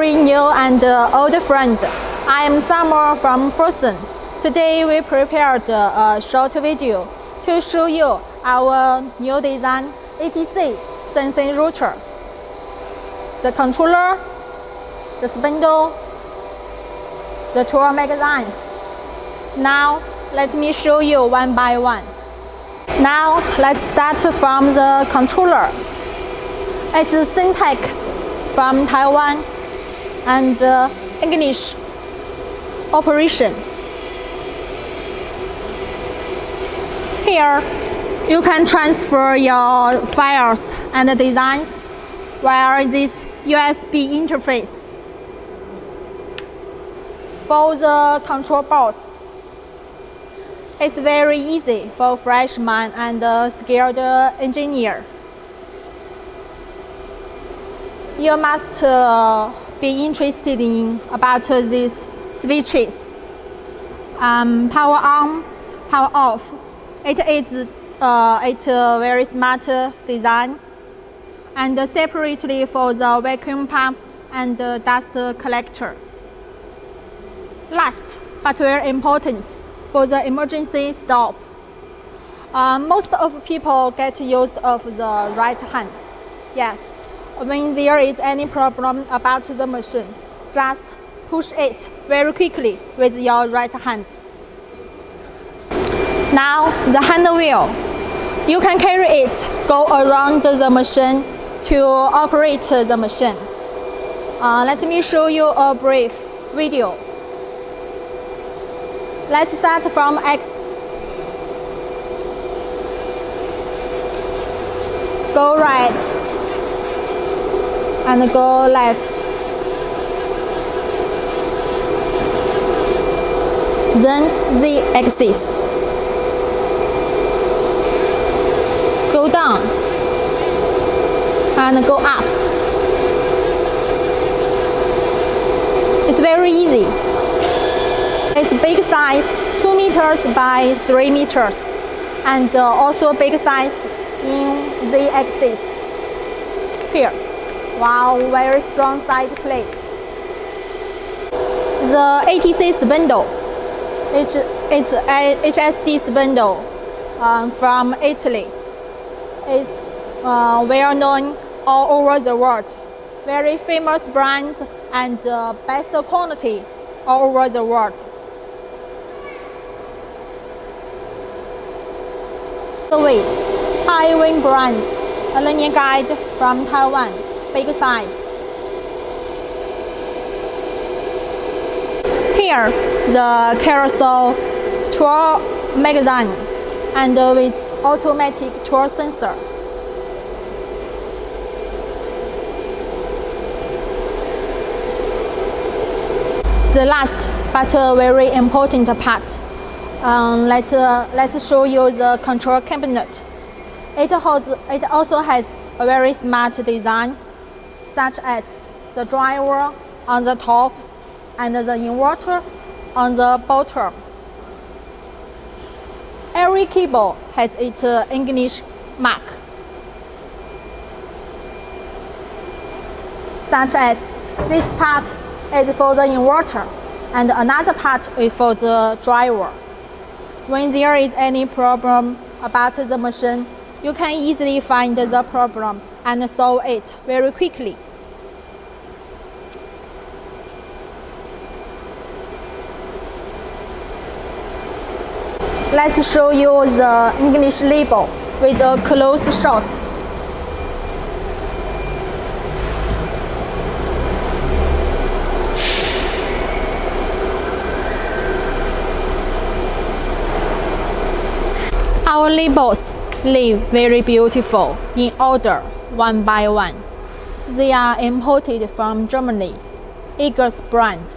very new and old friend. I am Summer from Forsun. Today we prepared a short video to show you our new design ATC CNC router. The controller, the spindle, the tool magazines. Now let me show you one by one. Now let's start from the controller. It's Syntec from Taiwan and English operation. Here you can transfer your files and designs via this USB interface. For the control board, it's very easy for freshman and skilled engineer. You must be interested in about these switches. Power on, power off. It is a very smart design, and separately for the vacuum pump and dust collector. Last but very important, for the emergency stop. Most of people get used of the right hand. Yes, when there is any problem about the machine, just push it very quickly with your right hand. Now the hand wheel, you can carry it, go around the machine to operate the machine. Let me show you a brief video. Let's start from X. Go right and go left. Then Z axis. Go down and go up. It's very easy. It's big size, 2 meters by 3 meters, and also big size in the axis. Here, wow, very strong side plate. The ATC spindle, it's a HSD spindle from Italy. It's well known all over the world. Very famous brand and best quality all over the world. The way, high wing brand, a linear guide from Taiwan, big size. Here, the carousel tool magazine and with automatic tool sensor. The last but very important part. Let's show you the control cabinet. It also has a very smart design, such as the driver on the top and the inverter on the bottom. Every cable has its English mark, such as this part is for the inverter and another part is for the driver. When there is any problem about the machine, you can easily find the problem and solve it very quickly. Let's show you the English label with a close shot. Our labels live very beautiful in order, one by one. They are imported from Germany, Eagles brand.